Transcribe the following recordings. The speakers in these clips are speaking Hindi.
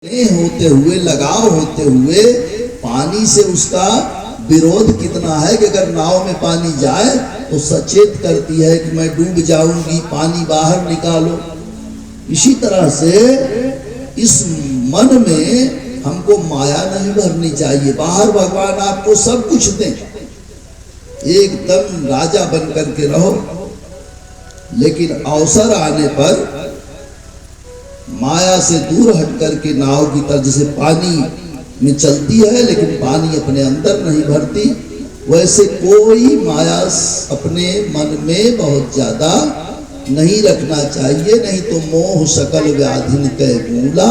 होते हुए, लगाव होते हुए पानी से उसका विरोध कितना है कि अगर नाव में पानी जाए तो सचेत करती है कि मैं डूब जाऊंगी, पानी बाहर निकालो। इसी तरह से इस मन में हमको माया नहीं भरनी चाहिए। बाहर भगवान आपको सब कुछ दें, एकदम राजा बन करके रहो, लेकिन अवसर आने पर माया से दूर हट करके नाव की तरह जैसे पानी में चलती है लेकिन पानी अपने अंदर नहीं भरती, वैसे कोई माया अपने मन में बहुत ज्यादा नहीं रखना चाहिए, नहीं तो मोह सकल व्याधिन कै मूला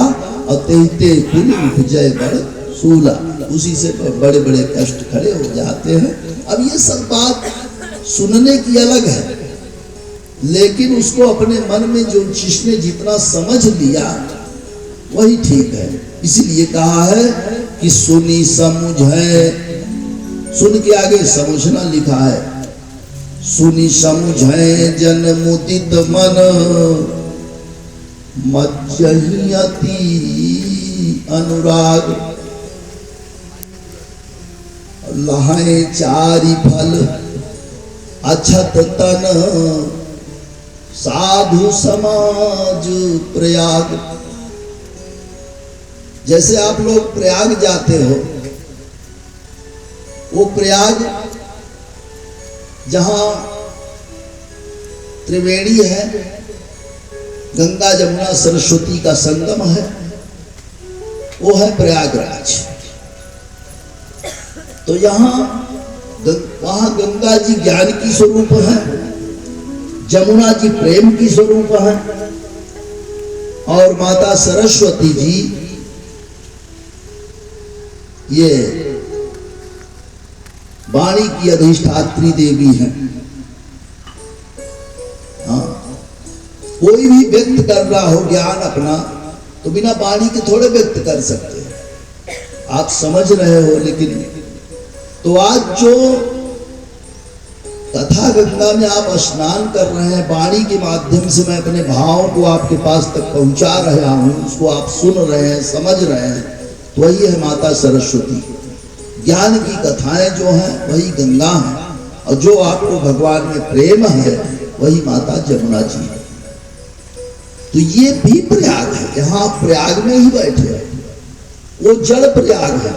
अतैते कुल उपजय बड़ सूला। उसी से बड़े बड़े कष्ट खड़े हो जाते हैं। अब ये सब बात सुनने की अलग है, लेकिन उसको अपने मन में जो जिसने जितना समझ लिया वही ठीक है। इसीलिए कहा है कि सुनी समझे, सुन के आगे समझना लिखा है। सुनी समझे जन मुदित मन मज्जहियति अनुराग, लहाए चारि फल अछत तन साधु समाज प्रयाग। जैसे आप लोग प्रयाग जाते हो, वो प्रयाग जहां त्रिवेणी है, गंगा जमुना सरस्वती का संगम है, वो है प्रयागराज। तो वहां गंगा जी ज्ञान की स्वरूप है, जमुना जी प्रेम की स्वरूप है, और माता सरस्वती जी ये वाणी की अधिष्ठात्री देवी है। हाँ, कोई भी व्यक्त कर रहा हो ज्ञान अपना तो बिना वाणी के थोड़े व्यक्त कर सकते। आप समझ रहे हो, लेकिन तो आज जो तथा गंगा में आप स्नान कर रहे हैं, वाणी के माध्यम से मैं अपने भावों को आपके पास तक पहुंचा रहा हूं, उसको आप सुन रहे हैं, समझ रहे हैं, तो वही है माता सरस्वती। ज्ञान की कथाएं जो हैं वही गंगा है, और जो आपको भगवान में प्रेम है वही माता जमुना जी है। तो ये भी प्रयाग है, यहाँ आप प्रयाग में ही बैठे हैं, वो जड़ प्रयाग है,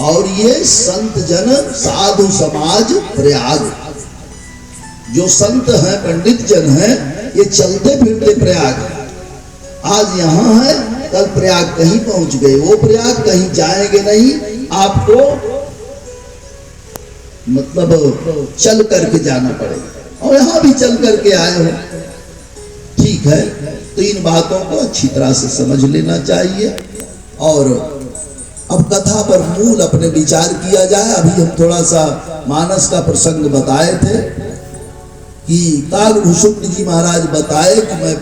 और ये संत जन साधु समाज प्रयाग। जो संत हैं, पंडित जन हैं, ये चलते फिरते प्रयाग। आज यहाँ है, कल प्रयाग कहीं पहुंच गए, वो प्रयाग कहीं जाएंगे नहीं, आपको मतलब चल करके जाना पड़ेगा। और यहाँ भी चल करके आए हो, ठीक है। तो इन बातों को अच्छी तरह से समझ लेना चाहिए। और अब कथा पर मूल अपने विचार किया जाए। अभी हम थोड़ा सा मानस का प्रसंग बताए थे कि कालभूषुंड जी महाराज बताए कि मैं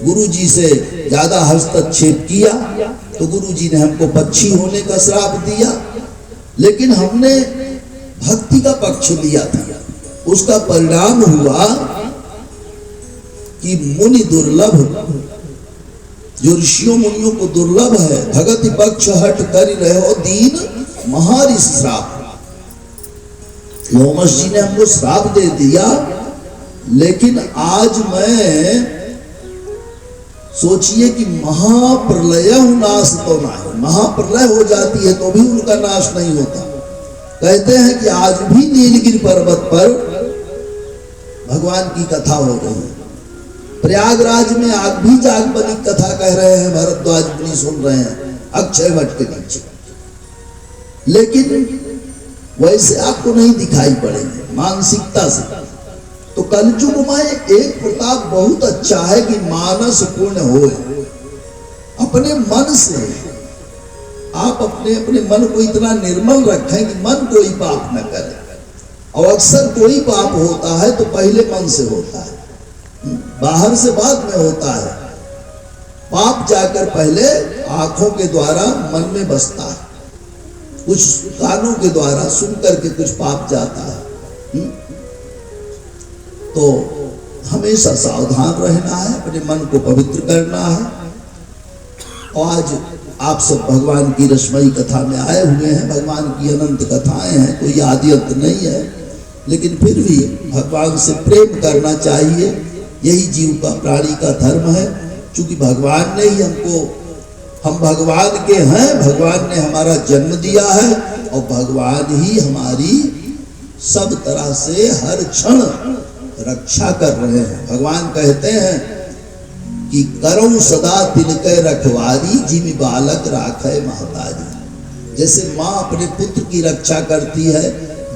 गुरु जी से ज्यादा हस्तक्षेप किया तो गुरु जी ने हमको पक्षी होने का श्राप दिया, लेकिन हमने भक्ति का पक्ष लिया था। उसका परिणाम हुआ कि मुनि दुर्लभ, जो ऋषियों मुनियों को दुर्लभ है, भगति पक्ष हट कर रहो दीन महारी श्राप। लोमस जी ने हमको श्राप दे दिया, लेकिन आज मैं सोचिए कि महाप्रलय नाश तो ना है, महाप्रलय हो जाती है तो भी उनका नाश नहीं होता। कहते हैं कि आज भी नीलगिरी पर्वत पर भगवान की कथा हो रही है। प्रयागराज में आग भी जाग बनी कथा कह रहे हैं, भरद्वाज मुनि सुन रहे हैं अक्षय वट के नीचे, लेकिन वैसे आपको नहीं दिखाई पड़ेंगे मानसिकता से। तो कलयुग में एक प्रताप बहुत अच्छा है कि मानस पूर्ण हो। अपने मन से आप अपने अपने मन को इतना निर्मल रखें कि मन कोई पाप न करे। और अक्सर कोई पाप होता है तो पहले मन से होता है, बाहर से बाद में होता है। पाप जाकर पहले आंखों के द्वारा मन में बसता है, कुछ कानों के द्वारा सुन करके कुछ पाप जाता है। तो हमेशा सावधान रहना है, अपने मन को पवित्र करना है। और आज आप सब भगवान की रसमयी कथा में आए हुए हैं। भगवान की अनंत कथाएं हैं, कोई आदि अंत नहीं है, लेकिन फिर भी भगवान से प्रेम करना चाहिए। यही जीव का, प्राणी का धर्म है। क्योंकि भगवान ने ही हमको, हम भगवान के हैं, भगवान ने हमारा जन्म दिया है और भगवान ही हमारी सब तरह से हर क्षण रक्षा कर रहे हैं। भगवान कहते हैं कि करऊं सदा तिनके रखवारी, जिमि बालक राखे महतारी। जैसे माँ अपने पुत्र की रक्षा करती है,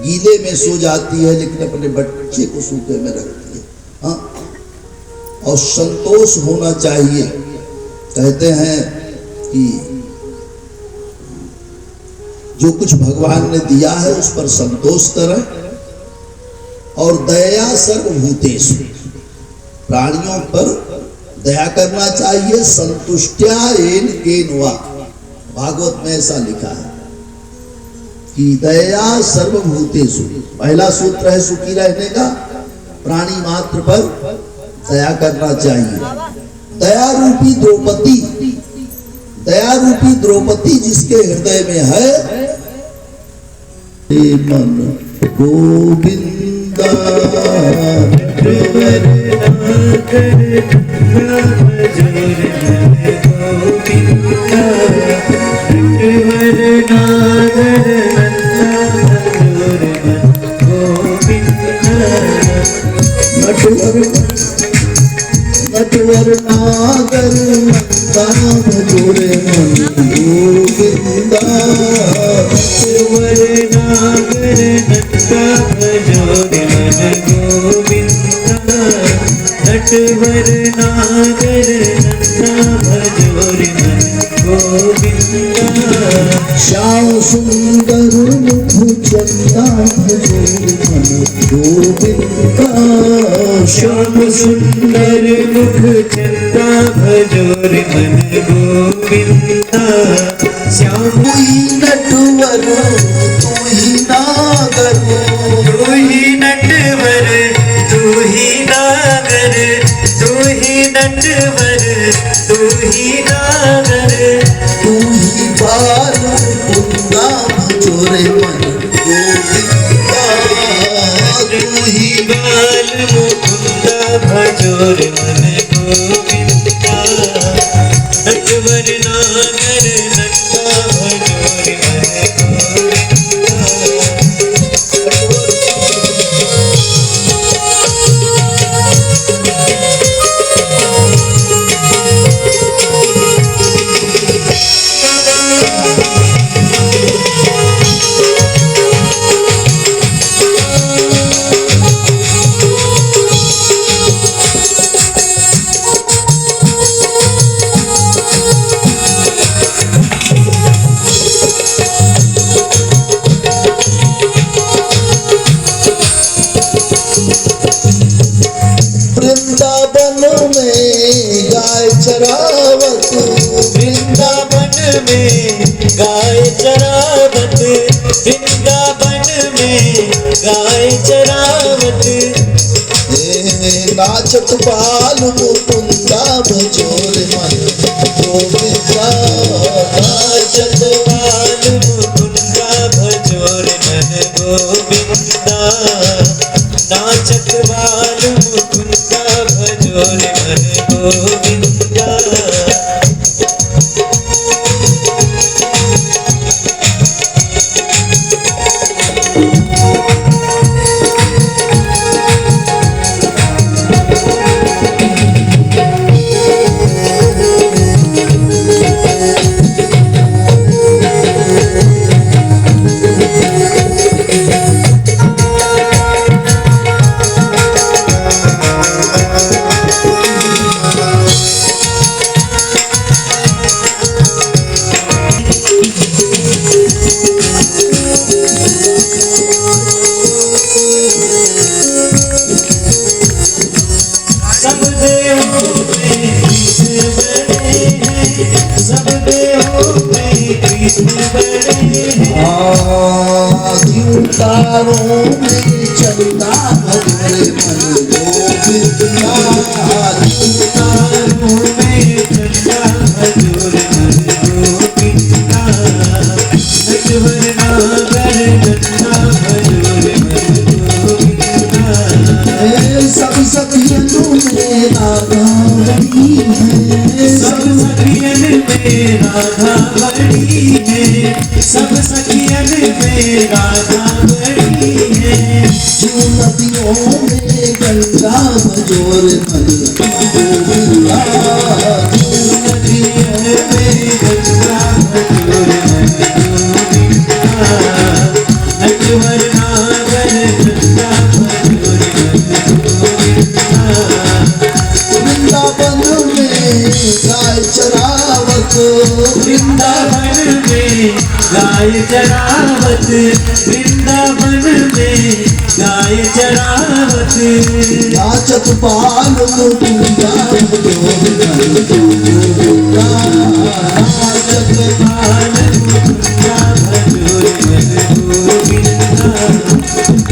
गीले में सो जाती है लेकिन अपने बच्चे को सूखे में रखती है। हाँ, और संतोष होना चाहिए। कहते हैं कि जो कुछ भगवान ने दिया है उस पर संतोष करें। और दया सर्वभूतेषु, प्राणियों पर दया करना चाहिए। संतुष्ट्या येन केनवा, भागवत में ऐसा लिखा है कि दया सर्वभूतेषु। पहला सूत्र है सुखी रहने का, प्राणी मात्र पर दया करना चाहिए। दया रूपी द्रौपदी, दया रूपी द्रौपदी जिसके हृदय में है, मन गोविंदा नटवर नागर नंदा भजोरे मन गोविंदा। नटवर नागर नंदा भजोरे मन गोविंदा। नटवर नागर नंदा भजोरे मन गोविंदा। श्याम सुंदर मुख चंदा भजोरे मन गोविंदा। श्याम सुंदर मुख चंदा भजोरे मन गोविंदा। श्याम तू ही नटवर तू ही नागर, तू ही नटवर तू ही नागर, तू ही नटवर तू ही नागर। तू ही बाल मुकुंदा भजोरे मन गोविंदा। तू ही बाल मुकुंदा भजोरे मन गोविंदा। नटवर नागर नंदा भजोरे मन गोविंदा। वृंदावन में गाय चरावत, वृंदावन में गाय चरावत, वृंदावन में गाय चरावत। नाचत बाल मुकुंदा भजोरे मन गोविंदा। नाचत बाल मुकुंदा भजोरे मन गोविंदा। नाचत बाल मुकुंदा भजोरे मन गोविंदा। तारों में चलता भजोरे मन गोविंदा। तारों में चलता भजोरे मन में राधा बड़ी है, सब सखियन में राधा बड़ी है। क्यों नदियों में गंगा बजोर मन गोविंदा, क्यों नदियों में गंगा बजोर मन गोविंदा, नटवर नागर गंगा बजोर मन गोविंदा। वृंदावन में गाय चरावत, वृंदावन में गाय चरावत, वृंदावन में गाय चरावत। नाचत बाल मुकुंदा गोविंदा, नाचत बाल मुकुंदा भजोर मन गोविंदा,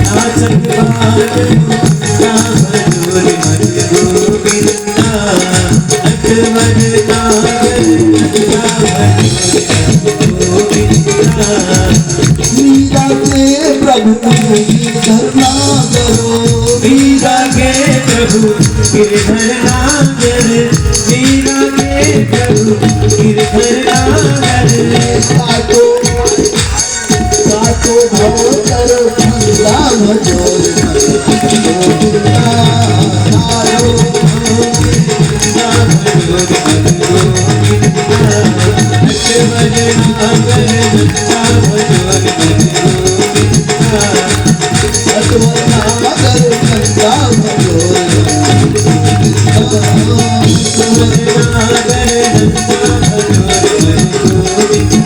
नाचत बाल मुकुंदा भजोर मन गोविंदा, नटवर नागर गंगा भजोर मन गोविंदा। मीरा के प्रभु गिरधर नागर, मीरा के प्रभु गिरधर नागर, मीरा के प्रभु गिरधर नागर। काटो काटो भवतर फंदा भजोर मन गोविंदा, कारो गोविंदा भजोर मन गोविंदा, नटवर नागर गंगा भजोर मन गोविंदा। नटवर नागर गंगा भजोर नटवर नागर गंगा भजोर मन गोविंदा।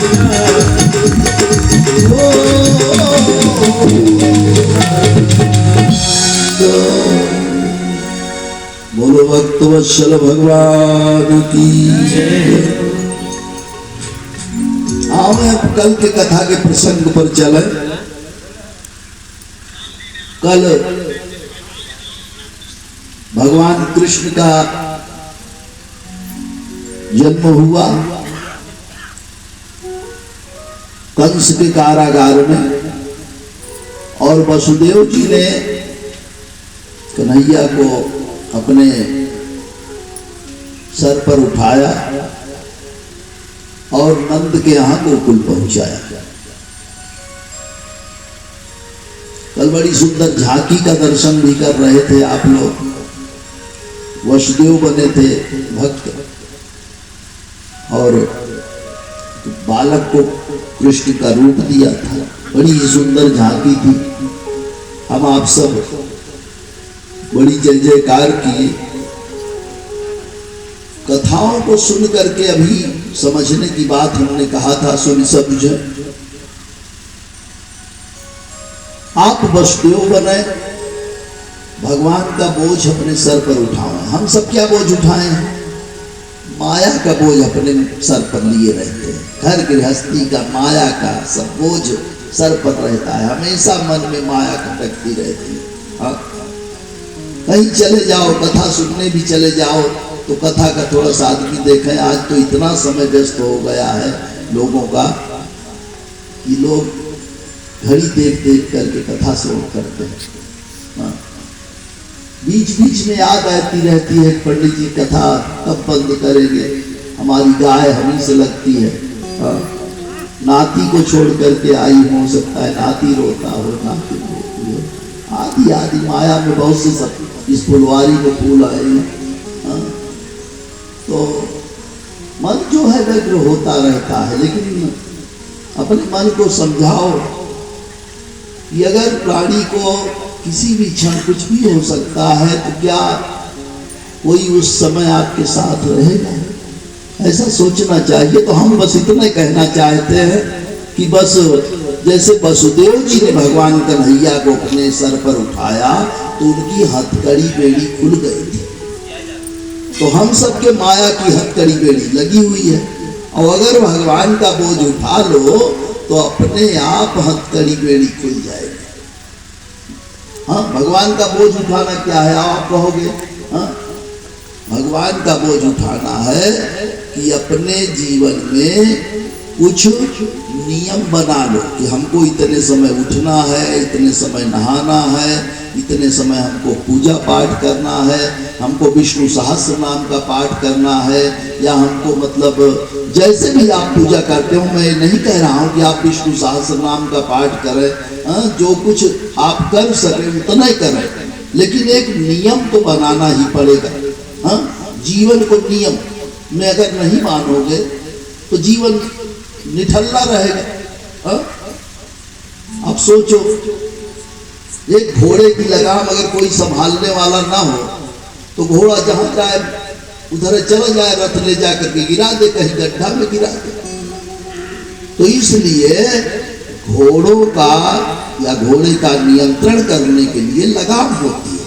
बोलो भक्त वत्सल भगवान की जय। आओ अब कल के कथा के प्रसंग पर चले। कल भगवान कृष्ण का जन्म हुआ कंस के कारागार में, और वसुदेव जी ने कन्हैया को अपने सर पर उठाया और नंद के यहाँ गोकुल पहुंचाया। कल बड़ी सुंदर झांकी का दर्शन भी कर रहे थे आप लोग। वसुदेव बने थे भक्त और बालक को कृष्ण का रूप दिया था। बड़ी सुंदर झांकी थी। हम आप सब बड़ी जय जयकार किए। कथाओं को सुन करके अभी समझने की बात हमने कहा था, सुन समझे। आप वसुदेव बने, भगवान का बोझ अपने सर पर उठाएं। हम सब क्या बोझ उठाएं? माया का बोझ अपने सर पर लिए रहते हैं। घर गृहस्थी का, माया का सब बोझ सर पर रहता है। हमेशा मन में माया खटकती रहती है। हाँ, कहीं चले जाओ, कथा सुनने भी चले जाओ तो कथा का थोड़ा सा आदमी देखें। आज तो इतना समय व्यस्त हो गया है लोगों का कि लोग घड़ी देख देख करके कथा श्रवण करते हैं। हाँ, बीच बीच में याद आती रहती है, पंडित जी कथा कब बंद करेंगे, हमारी गाय हमी से लगती है। हाँ, नाती को छोड़ करके आई, हो सकता है नाती रोता हो, नाती रोती हो, आदि आदि माया में बहुत से सब इस फुलवारी में फूल आए हैं। हाँ, तो मन जो है व्यग्र होता रहता है। लेकिन अपने मन को समझाओ कि अगर प्राणी को किसी भी क्षण कुछ भी हो सकता है तो क्या कोई उस समय आपके साथ रहेगा? ऐसा सोचना चाहिए। तो हम बस इतना कहना चाहते हैं कि बस जैसे वसुदेव जी ने भगवान कन्हैया को अपने सर पर उठाया तो उनकी हथकड़ी बेड़ी खुल गई थी। तो हम सबके माया की हथकड़ी बेड़ी लगी हुई है, और अगर भगवान का बोझ उठा लो तो अपने आप हथकड़ी बेड़ी खुल जाएगी। हाँ, भगवान का बोझ उठाना क्या है आप कहोगे? हाँ, भगवान का बोझ उठाना है कि अपने जीवन में कुछ नियम बना लो कि हमको इतने समय उठना है, इतने समय नहाना है, इतने समय हमको पूजा पाठ करना है, हमको विष्णु सहस्त्र नाम का पाठ करना है, या हमको मतलब जैसे भी आप पूजा करते हो, मैं नहीं कह रहा हूँ कि आप विष्णु सहस्त्र नाम का पाठ करें, जो कुछ आप कर सकें उतना ही करें, लेकिन एक नियम तो बनाना ही पड़ेगा। जीवन को नियम में अगर नहीं मानोगे तो जीवन निठल्ला रहेगा। अब सोचो, एक घोड़े की लगाम अगर कोई संभालने वाला ना हो तो घोड़ा जहां जाए उधर चला जाए, रथ ले जा करके गिरा दे, कहीं गड्ढा में गिरा दे। तो इसलिए घोड़ों का या घोड़े का नियंत्रण करने के लिए लगाम होती है।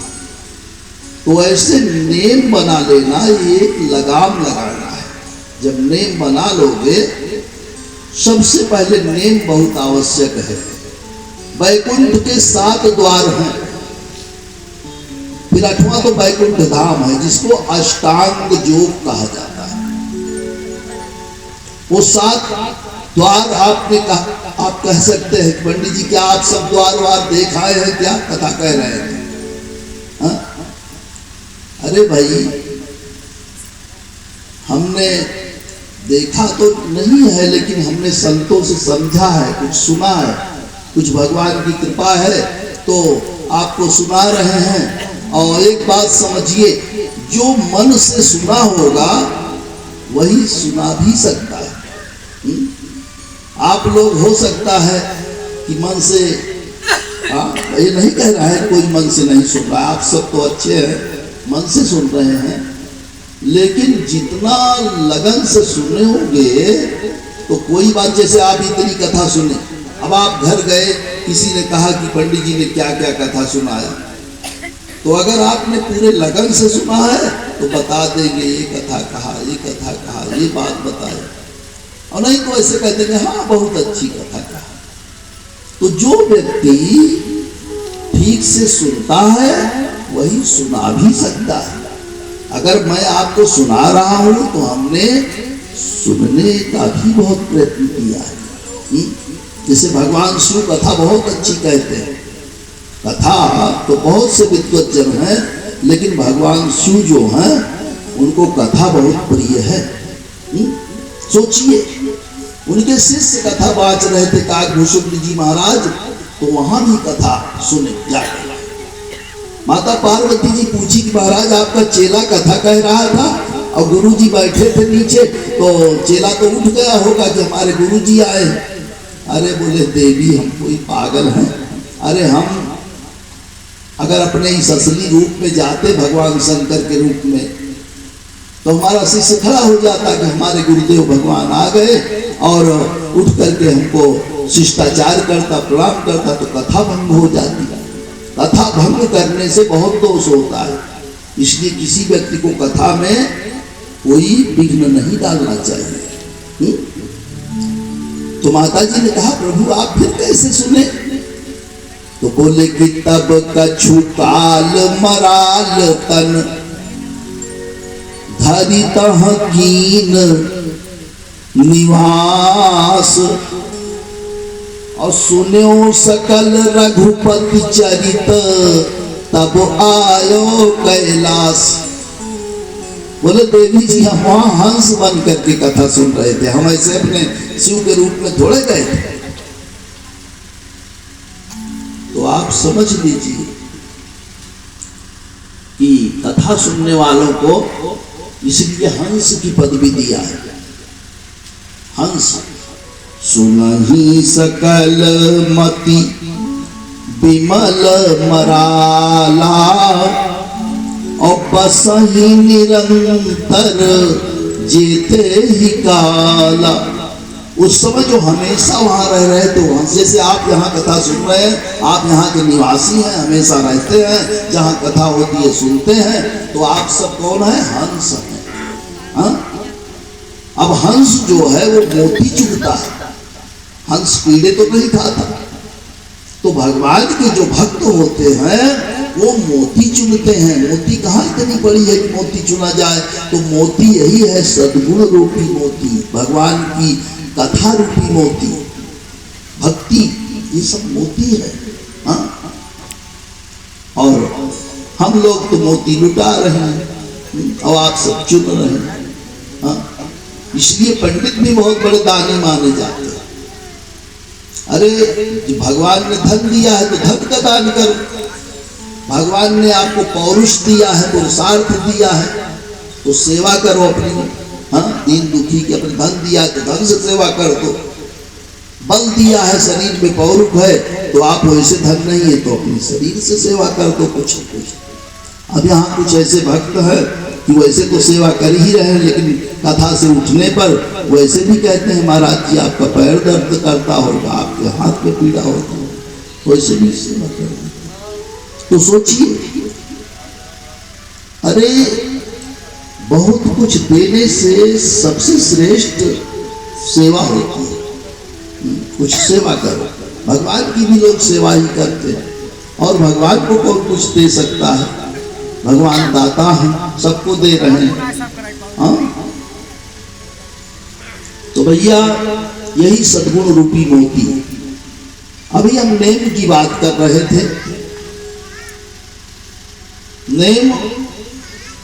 तो ऐसे नेम बना लेना, एक लगाम लगाना है। जब नेम बना लोगे, सबसे पहले नेम बहुत आवश्यक है। वैकुंठ के 7 द्वार हैं, फिर 8वां तो वैकुंठ धाम है, जिसको अष्टांग योग कहा जाता है। वो 7 द्वार आपने कहा, आप कह सकते हैं पंडित जी क्या आप सब द्वार वार देख आए हैं, क्या कथा कह रहे हैं? अरे भाई, हमने देखा तो नहीं है, लेकिन हमने संतों से समझा है, कुछ सुना है, कुछ भगवान की कृपा है तो आपको सुना रहे हैं। और एक बात समझिए, जो मन से सुना होगा वही सुना भी सकता है। आप लोग हो सकता है कि मन से, ये नहीं कह रहा है कोई मन से नहीं सुन रहा है, आप सब तो अच्छे हैं, मन से सुन रहे हैं, लेकिन जितना लगन से सुने होंगे तो कोई बात, जैसे आप इतनी कथा सुने, अब आप घर गए, किसी ने कहा कि पंडित जी ने क्या क्या कथा सुनाया, तो अगर आपने पूरे लगन से सुना है तो बता देंगे ये कथा कहा, ये कथा कहा, ये बात बताए, और नहीं तो ऐसे कहते हैं हाँ बहुत अच्छी कथा कहा। तो जो व्यक्ति ठीक से सुनता है वही सुना भी सकता है। अगर मैं आपको सुना रहा हूं तो हमने सुनने का भी बहुत प्रयत्न किया है। जैसे भगवान शिव कथा बहुत अच्छी कहते हैं, कथा तो बहुत से विद्वज्जन हैं, लेकिन भगवान शिव जो हैं उनको कथा बहुत प्रिय है। सोचिए, उनके शिष्य कथा बाँच रहे थे काकभूषुंड जी महाराज, तो वहां भी कथा सुने जाके। माता पार्वती जी पूछी कि महाराज आपका चेला कथा कह रहा था और गुरुजी बैठे थे नीचे, तो चेला तो उठ गया होगा कि हमारे गुरुजी आए। अरे बोले देवी हम कोई पागल हैं, अरे हम अगर अपने इस असली रूप में जाते भगवान शंकर के रूप में तो हमारा शिष्य खड़ा हो जाता कि हमारे गुरुदेव भगवान आ गए, और उठ करके हमको शिष्टाचार करता, प्रणाम करता, तो कथा भंग हो जाती। कथा भंग करने से बहुत दोष होता है, इसलिए किसी व्यक्ति को कथा में कोई विघ्न नहीं डालना चाहिए। तो माता जी ने कहा प्रभु आप फिर कैसे सुने? तो बोले कि तब कछु काल मराल तन धरि तह कीन निवास, और सुन्यो सकल रघुपति चरित तब आयो कैलाश। बोले देवी जी हम वहां हंस बन करके कथा सुन रहे थे, हम ऐसे अपने शिव के रूप में थोड़े गए थे। तो आप समझ लीजिए कि कथा सुनने वालों को इसलिए हंस की पदवी दिया है। हंस सुनहि सकल मति विमल मराला, और बसहि निरंतर जेते ही काला। उस समय जो हमेशा वहां रह रहे थे वहां, जैसे आप यहाँ कथा सुन रहे हैं, आप यहाँ के निवासी हैं, हमेशा रहते हैं, जहाँ कथा होती है सुनते हैं, तो आप सब कौन है? हंस है। अब हंस जो है वो मोती चुगता है, हंस कीड़े तो नहीं खाता। तो भगवान के जो भक्त होते हैं वो मोती चुनते हैं। मोती कहाँ इतनी बड़ी है कि मोती चुना जाए? तो मोती यही है, सद्गुण रूपी मोती, भगवान की कथा रूपी मोती, भक्ति, ये सब मोती है। और हम लोग तो मोती लुटा रहे हैं। और आप सब चुन रहे हैं। हाँ? इसलिए पंडित भी बहुत बड़े दानी माने जाते हैं। अरे भगवान ने धन दिया है तो धन का दान करो, भगवान ने आपको पौरुष दिया है, पुरुषार्थ दिया है तो सेवा करो अपनी। हाँ, दीन दुखी के अपने धन दिया है तो धन से सेवा कर दो। बल दिया है, शरीर में पौरुष है तो आप वैसे धन नहीं है तो अपने शरीर से सेवा कर दो कुछ कुछ। अब यहाँ कुछ ऐसे भक्त हैं कि वैसे तो सेवा कर ही रहे हैं, लेकिन कथा से उठने पर वैसे भी कहते हैं महाराज जी आपका पैर दर्द करता होगा, आपके हाथ में पीड़ा होता होगा, वैसे भी सेवा कर दो। तो सोचिए, अरे बहुत कुछ देने से सबसे श्रेष्ठ सेवा होती है। कुछ सेवा करो, भगवान की भी लोग सेवा ही करते हैं और भगवान को कौन कुछ दे सकता है? भगवान दाता हैं, सबको दे रहे हैं। हाँ? तो भैया यही सद्गुण रूपी मोती। अभी हम नेम की बात कर रहे थे। नेम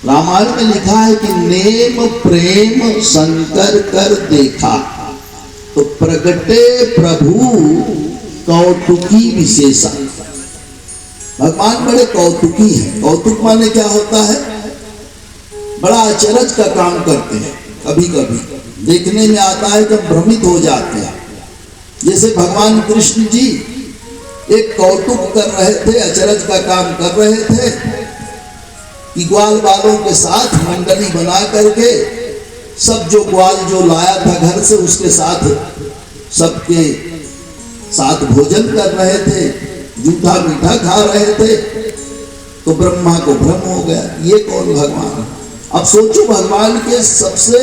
रामायण में लिखा है कि नेम प्रेम शंकर कर देखा तो प्रगटे प्रभु कौतुकी विशेषा। भगवान बड़े कौतुकी हैं। कौतुक माने क्या होता है? बड़ा अचरज का काम करते हैं। कभी कभी देखने में आता है कि हम भ्रमित हो जाते हैं। जैसे भगवान कृष्ण जी एक कौतुक कर रहे थे, अचरज का काम कर रहे थे कि ग्वाल बालों के साथ मंडली बना करके सब जो ग्वाल जो लाया था घर से उसके साथ सबके साथ भोजन कर रहे थे, जूठा मीठा खा रहे थे। तो ब्रह्मा को भ्रम हो गया, ये कौन भगवान? अब सोचो, भगवान के सबसे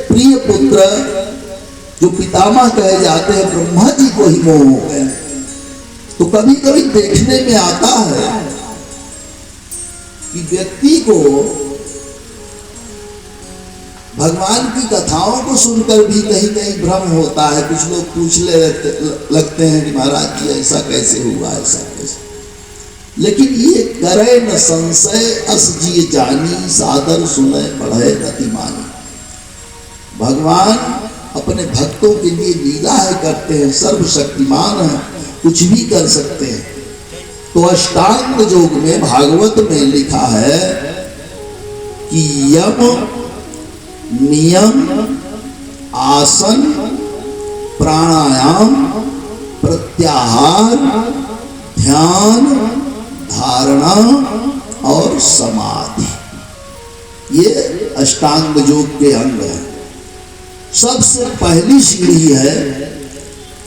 प्रिय पुत्र जो पितामह कहे जाते हैं ब्रह्मा जी को ही मोह हो गया। तो कभी कभी देखने में आता है कि व्यक्ति को भगवान की कथाओं को सुनकर भी कहीं कहीं भ्रम होता है। कुछ लोग पूछने लगते हैं कि महाराज जी ऐसा कैसे हुआ, ऐसा कैसे? लेकिन ये करे न संशय अस जिय जानी सादर सुने पढ़े रतिमानी। भगवान अपने भक्तों के लिए लीला है करते हैं, सर्वशक्तिमान है, कुछ भी कर सकते हैं। तो अष्टांग योग में भागवत में लिखा है कि यम नियम आसन प्राणायाम प्रत्याहार ध्यान धारणा और समाधि, ये अष्टांग योग के अंग हैं। सबसे पहली सीढ़ी है,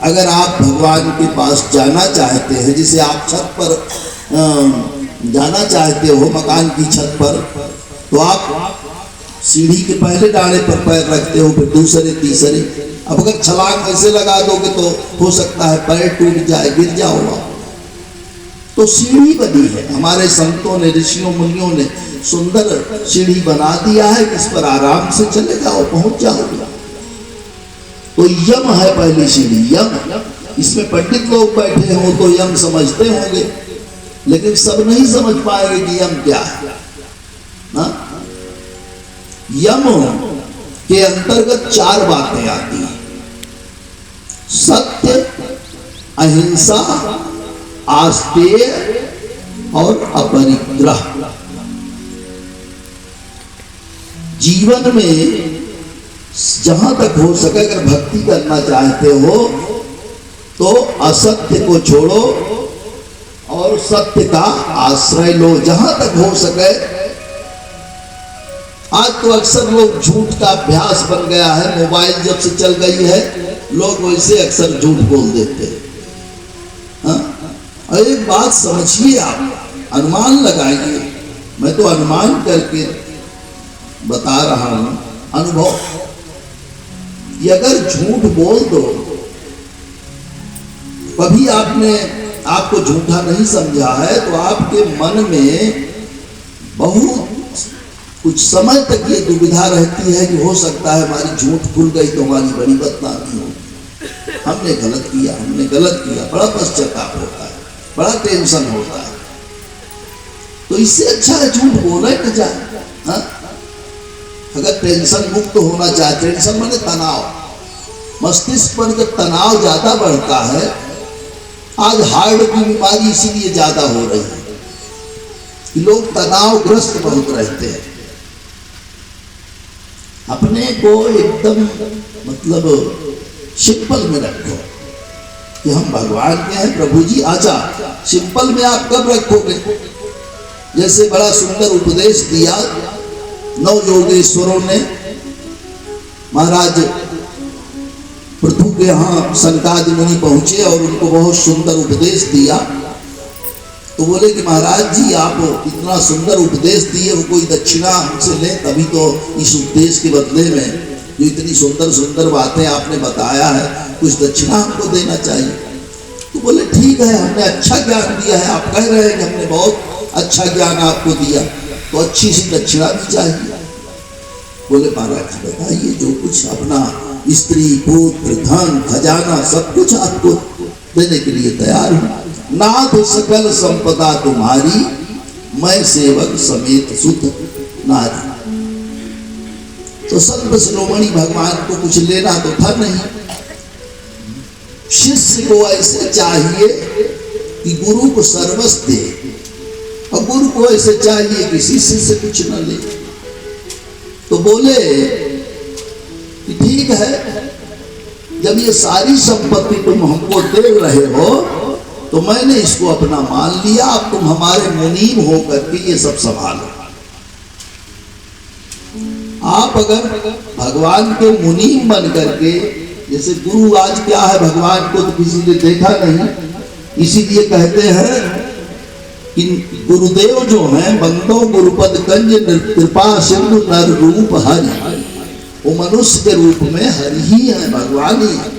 अगर आप भगवान के पास जाना चाहते हैं, जिसे आप छत पर जाना चाहते हो, मकान की छत पर, तो आप सीढ़ी के पहले डाले पर पैर रखते हो, फिर दूसरे तीसरे। अब अगर छलांग ऐसे लगा दोगे तो हो सकता है पैर टूट जाए, गिर जाओ। तो सीढ़ी बनी है, हमारे संतों ने, ऋषियों मुनियों ने सुंदर सीढ़ी बना दिया है, इस पर आराम से चले जाओ, पहुंच जाओगे। तो यम है पहली सीढ़ी, यम। इसमें पंडित लोग बैठे हो तो यम समझते होंगे, लेकिन सब नहीं समझ पाएंगे कि यम क्या है ना? यम के अंतर्गत 4 बातें आती हैं: सत्य, अहिंसा, आस्तेय और अपरिग्रह। जीवन में जहां तक हो सके अगर भक्ति करना चाहते हो तो असत्य को छोड़ो और सत्य का आश्रय लो, जहां तक हो सके। आज तो अक्सर लोग झूठ का अभ्यास बन गया है, मोबाइल जब से चल गई है लोग वैसे अक्सर झूठ बोल देते हैं। और एक बात समझिए, आप अनुमान लगाइए, मैं तो अनुमान करके बता रहा हूं, अनुभव, कि अगर झूठ बोल दो, कभी आपको झूठा नहीं समझा है तो आपके मन में बहुत कुछ समय तक ये दुविधा रहती है कि हो सकता है हमारी झूठ खुल गई तो हमारी बड़ी बदनामी हो, हमने गलत किया, बड़ा पश्चाताप होता है, बड़ा टेंशन होता है। तो इससे अच्छा है झूठ बोला न जाए। अगर टेंशन मुक्त होना चाहे, टेंशन माने तनाव, मस्तिष्क पर जब तनाव ज्यादा बढ़ता है, आज हार्ट की बीमारी इसीलिए ज्यादा हो रही है कि लोग तनावग्रस्त बहुत रहते हैं। अपने को एकदम मतलब सिंपल में रखो कि हम भगवान के हैं, प्रभु जी आजा। सिंपल में आप कब रखोगे? जैसे बड़ा सुंदर उपदेश दिया नौ योगेश्वरों ने, महाराज पृथु के यहाँ सनकादि मुनि पहुंचे और उनको बहुत सुंदर उपदेश दिया। तो बोले कि महाराज जी आप इतना सुंदर उपदेश दिए, वो कोई दक्षिणा हमसे ले, तभी तो इस उपदेश के बदले में जो इतनी सुंदर सुंदर बातें आपने बताया है, कुछ दक्षिणा हमको देना चाहिए। तो बोले ठीक है, हमने अच्छा ज्ञान दिया है, आप कह रहे हैं कि हमने बहुत अच्छा ज्ञान आपको दिया, तो अच्छी सी दक्षिणा भी चाहिए। बोले महाराज जी बताइए, जो कुछ अपना स्त्री पुत्र धन खजाना सब कुछ आपको देने के लिए तैयार हूं। नाथ सकल संपदा तुम्हारी, मैं सेवक समेत सुत नारी। तो संत शिरोमणि भगवान को कुछ लेना तो था नहीं, शिष्य को ऐसे चाहिए कि गुरु को सर्वस्व दे, और गुरु को ऐसे चाहिए कि शिष्य से कुछ न ले। तो बोले कि ठीक है, जब ये सारी संपत्ति तुम हमको दे रहे हो तो मैंने इसको अपना मान लिया, अब तुम हमारे मुनीम हो करके ये सब संभालो। आप अगर भगवान के मुनीम बन करके, जैसे गुरु आज क्या है, भगवान को तो किसी ने देखा नहीं, इसीलिए कहते हैं कि गुरुदेव जो हैं बंदो गुरुपद कंज कृपा सिंधु नर रूप हरि, वो मनुष्य के रूप में हरि ही है, भगवान ही है।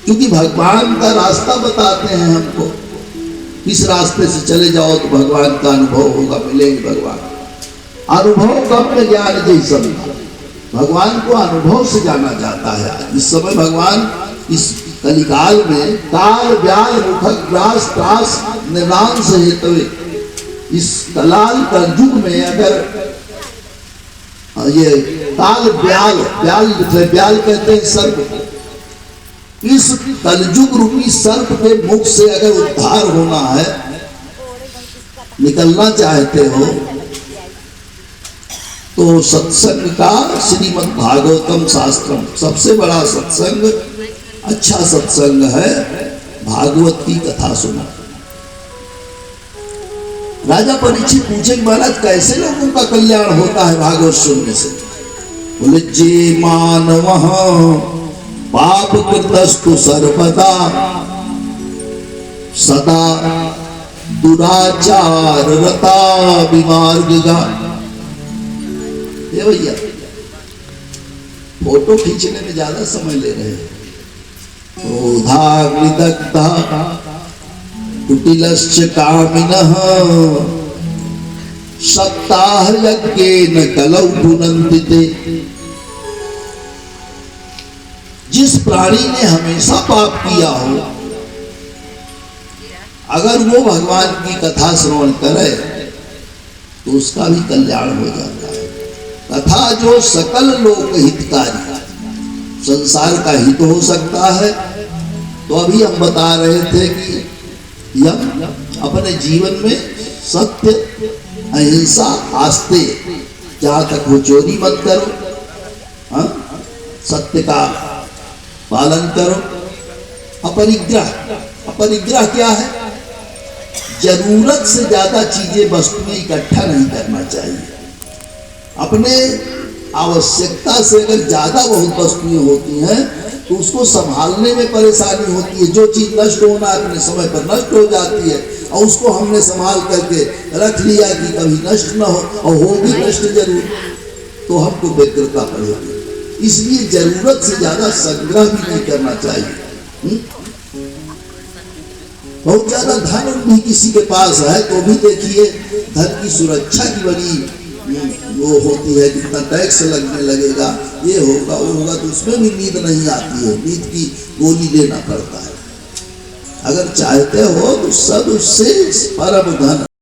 क्योंकि भगवान का रास्ता बताते हैं हमको, इस रास्ते से चले जाओ तो भगवान का अनुभव होगा, मिलेंगे भगवान। अनुभव गम्य ज्ञान जैसा, भगवान को अनुभव से जाना जाता है। इस समय भगवान इस कलिकाल में काल व्याल मुखक ग्रास त्रास निरांश हेतवे, इस कलाल कलयुग में अगर ये काल व्याल, व्याल कहते हैं सर्प, इस कलयुग रूपी सर्प के मुख से अगर उद्धार होना है, निकलना चाहते हो, तो सत्संग का श्रीमद् भागवतम शास्त्रम सबसे बड़ा सत्संग, अच्छा सत्संग है भागवत की कथा सुना। राजा परीक्षित पूछे महाराज कैसे लोगों का कल्याण होता है भागवत सुनने से? बोले जे मानव पाप कृतस्तु सर्वदा सदा दुराचार रता विमार्गा। ये भैया फोटो खींचने में ज्यादा समय ले रहे हैं। क्रोधाग्निदग्धा कुटिलश्च कामिनः सप्ताह यज्ञेन कलौ पुनन्ति ते। जिस प्राणी ने हमेशा पाप किया हो, अगर वो भगवान की कथा श्रवण करे तो उसका भी कल्याण हो जाता है। कथा जो सकल लोक हितकारी, संसार का हित हो सकता है। तो अभी हम बता रहे थे कि हम अपने जीवन में सत्य अहिंसा आस्ते, जहां तक हो चोरी मत करो, हाँ? सत्य का पालन करो। अपरिग्रह, अपरिग्रह क्या है? जरूरत से ज्यादा चीजें वस्तुएं इकट्ठा नहीं करना चाहिए। अपने आवश्यकता से अगर ज्यादा बहुत वस्तुएं होती हैं तो उसको संभालने में परेशानी होती है। जो चीज नष्ट होना है अपने समय पर नष्ट हो जाती है, और उसको हमने संभाल करके रख लिया कि कभी नष्ट ना हो, और होगी नष्ट जरूर, तो हमको व्यग्रता पड़ेगी। इसलिए जरूरत से ज्यादा संग्रह भी नहीं करना चाहिए। बहुत ज्यादा धन भी किसी के पास है तो भी देखिए धन की सुरक्षा की बड़ी वो होती है, कितना टैक्स लगने लगेगा, ये होगा वो होगा, तो उसमें भी नींद नहीं आती है, नींद की गोली लेना पड़ता है। अगर चाहते हो तो सब उससे परम धन